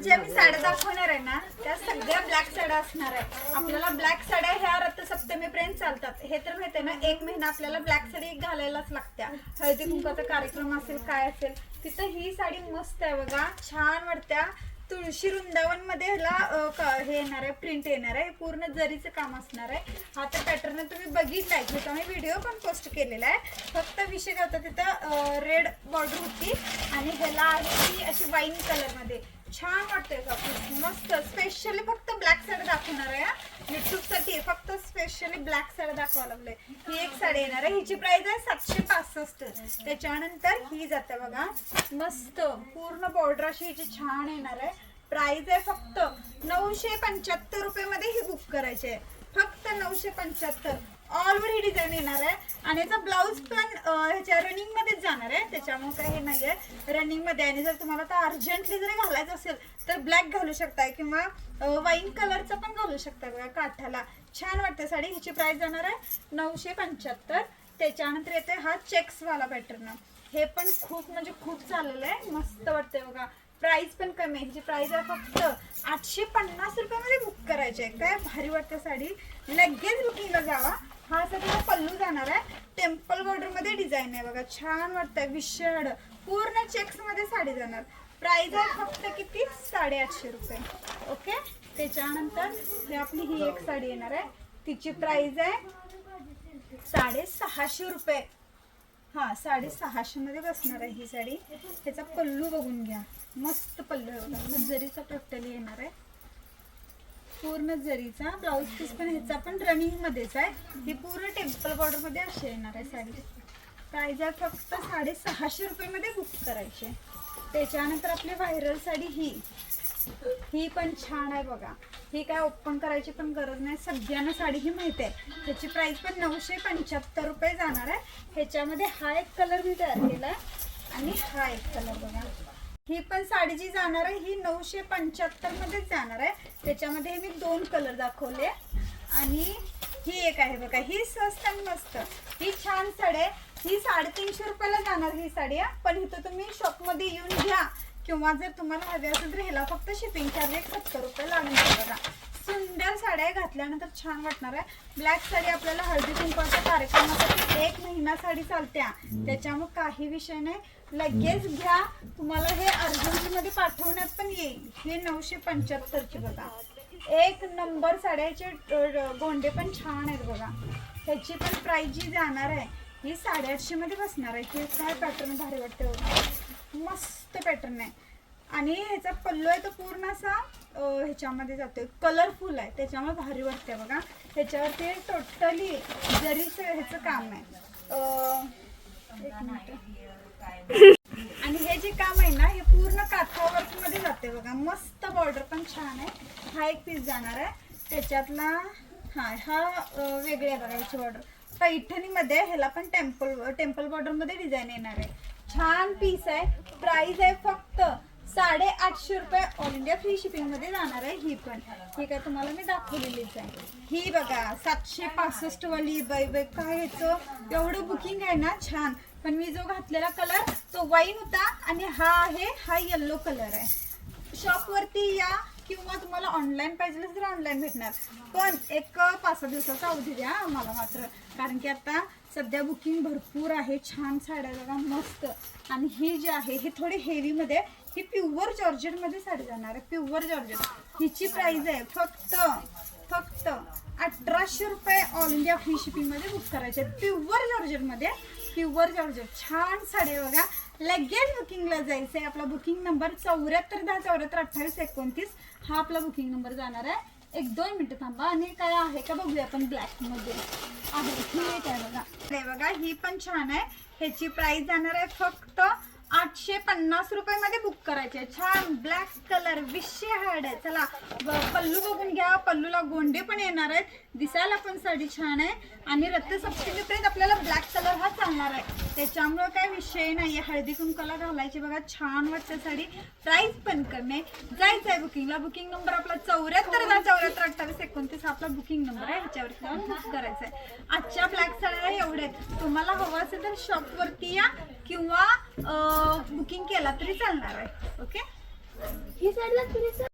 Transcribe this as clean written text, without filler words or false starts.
ज्या मी साड्या दाखवणार आहे ना त्या सगळ्या ब्लॅक साड्या असणार आहे। आपल्याला ब्लॅक साड्या ह्या रथसप्तमीपर्यंत चालतात। हे तर माहिती आहे ना, 1 महिना आपल्याला ब्लॅक साडी घालायलाच लागत्या। हळदी कुंकाचा कार्यक्रम असेल काय असेल तिथं ही साडी मस्त आहे बघा, छान वाटत्या। तुळशी वृंदावन मध्ये ह्याला हे येणार आहे, प्रिंट येणार आहे, पूर्ण जरीचं काम असणार आहे। हा तर पॅटर्न तुम्ही बघितलाय, ह्याचा मी व्हिडिओ पण पोस्ट केलेला आहे। फक्त विषय काय होता तिथं रेड बॉर्डर होती आणि ह्याला आहे ती अशी वाईन कलर मध्ये छान वाटतंय का, मस्त। स्पेशली फक्त ब्लॅक साडी दाखवणार आहे युट्यूब साठी, फक्त स्पेशली ब्लॅक साडी दाखवा लागले। ही एक साडी येणार आहे, हिची प्राइस आहे 765। त्याच्यानंतर ही जाते बघा मस्त, पूर्ण बॉर्डर अशी हिची छान येणार आहे। प्राइस आहे फक्त 975 रुपये मध्ये ही बुक करायची आहे, फक्त 975। ऑल ओव्हर ही डिझाईन येणार आहे आणि याचा ब्लाऊज पण ह्याच्या रनिंग मध्येच जाणार आहे, त्याच्यामुळे काही हे नाहीये रनिंग मध्ये। आणि जर तुम्हाला आता अर्जंटली जरी घालायचं असेल तर ब्लॅक घालू शकताय किंवा वाईन कलरचा पण घालू शकता बघा, काठाला छान वाटते साडी। हिची प्राइस जाणार आहे 975। त्याच्यानंतर येते हा चेक्स वाला पॅटर्न, हे पण खूप म्हणजे खूप चाललेलं आहे, मस्त वाटते बघा। प्राइस पण कमी आहे, हिची प्राइस आहे फक्त 850 रुपयामध्ये बुक करायचे आहे। काय भारी वाटते साडी, लगेच बुकिंगला जावा। हा सगळा पल्लू जाणार आहे, टेम्पल बॉर्डर मध्ये डिझाईन आहे बघा, छान वाटतंय। विशाळ पूर्ण चेक्स मध्ये साडी जाणार, प्राइस आहे फक्त किती 850 रुपये। ओके, त्याच्यानंतर हे आपली ही एक साडी येणार आहे, तिची प्राइस आहे 650 रुपये। हा 650 मध्ये बसणार आहे ही साडी। त्याचा पल्लू बघून घ्या, मस्त पल्लू आहे बघा, जरीचा टोटली येणार आहे, पूर्ण जरीचा। ब्लाऊज पीस पण ह्याचा पण रनिंग मध्येच आहे, ही पूर्ण टेम्पल बॉर्डर मध्ये अशी येणार आहे साडी। प्राइस आहे फक्त 650 रुपये मध्ये बुक करायचे। त्याच्यानंतर आपली व्हायरल साडी ही पण छान आहे बघा, ही काय ओपन करायची पण गरज नाही, सगळ्यांना साडी ही माहिती आहे। ह्याची प्राइस पण 975 रुपये जाणार आहे। ह्याच्यामध्ये हा एक कलर मी तयार केला आणि हा एक कलर बघा। ही पण साडी जी जाणार आहे ही 975 मध्येच जाणार आहे। त्याच्यामध्ये मी 2 कलर दाखवले आणि ही एक आहे बघा, ही स्वस्त आणि मस्त, ही छान साडी आहे। ही 350 रुपयाला जाणार ही साडी, पण इथं तुम्ही शॉपमध्ये येऊन घ्या किंवा जर तुम्हाला हवी असेल तर ह्याला फक्त शिपिंग चार्ज 70 रुपये लागणार बघा। सुंदर साड्या घातल्यानंतर छान वाटणार आहे। ब्लॅक साडी आपल्याला हळदी कुंकवाच्या कार्यक्रमासाठी 1 महिना साडी चालत्या, त्याच्यामुळे काही विषय नाही, लगेच घ्या। तुम्हाला हे अर्जंटमध्ये पाठवण्यात पण येईल। हे 975 ची बघा, एक नंबर साड्याचे गोंडे पण छान आहेत बघा। ह्याची पण प्राइस जी जाणार आहे ही 850 मध्ये बसणार आहे। हे काय पॅटर्न भारी वाटते बघा, मस्त पॅटर्न आहे। आणि ह्याचा पल्लू आहे तो पूर्ण असा ह्याच्यामध्ये जातोय, कलरफुल आहे, त्याच्यामुळे भारी वाटते बघा। ह्याच्यावरती टोटली जरीचं ह्याचं काम आहे, एक मिनिट। आणि हे जे काम आहे ना हे पूर्ण काठावर्क मध्ये जाते बघा, मस्त बॉर्डर पण छान आहे। हा एक पीस जाणार आहे, त्याच्यातला हा वेगळे बघा याची बॉर्डर। पैठणी मध्ये ह्याला पण टेम्पल बॉर्डर मध्ये डिझाईन येणार आहे, छान पीस आहे। प्राइस आहे फक्त 850 रुपये, ऑल इंडिया फ्री शिपिंग मध्ये जाणार आहे। ही पण ही काय तुम्हाला मी दाखवलेलीच आहे। ही बघा 765 वाली, बाई बाई काय ह्याचं एवढं बुकिंग आहे ना, छान। पण मी जो घातलेला कलर तो वाईन होता आणि हा येल्लो कलर आहे। शॉप वरती या किंवा तुम्हाला ऑनलाईन पाहिजे तर ऑनलाईन भेटणार, पण एक 5-6 दिवसाचा अवधी द्या आम्हाला मात्र, कारण की आता सध्या बुकिंग भरपूर आहे। छान साड्या बघा मस्त। आणि ही जी आहे ही थोडी हेवी मध्ये, ही प्युअर जॉर्जेट मध्ये साडी जाणार आहे, प्युअर जॉर्जेट। हिची प्राइस आहे फक्त 1800 रुपये, ऑल इंडिया फ्री शिपिंग मध्ये बुक करायचे। प्युअर जॉर्जेट मध्ये, प्युअर जॉर्जेट छान साडी बघा, लगेच बुकिंगला जायचंय। आपला बुकिंग नंबर 7410742829 हा आपला बुकिंग नंबर जाणार आहे। 1-2 मिनिटं थांबा आणि काय आहे का बघूया आपण। ब्लॅक मध्ये आहे, ठीक आहे बघा, हे बघा ही पण छान आहे। ह्याची प्राइस जाणार आहे फक्त 850 रुपये मध्ये बुक करायचे। छान ब्लॅक कलर, विषय हार्ड आहे। चला पल्लू बघून घ्या, पल्लूला गोंडे पण येणार आहेत, दिसायला पण साडी छान आहे। आणि रथसप्तमीपर्यंत आपल्याला ब्लॅक कलर हा चालणार आहे, त्याच्यामुळे काय विषय नाही। हळदी कुंकवाला घालायची बघा, छान वाटते साडी। प्राइस पण कमी आहे, जायचं आहे बुकिंगला। बुकिंग नंबर आपला 7410742829 हा आपला बुकिंग नंबर आहे, ह्याच्यावरती जाऊन बुक करायचं आहे। आजच्या ब्लॅक साड्या एवढे, तुम्हाला हवं असेल तर शॉप वरती या किंवा बुकिंग केला तरी चालणार आहे। ओके। ही साडी दाखवली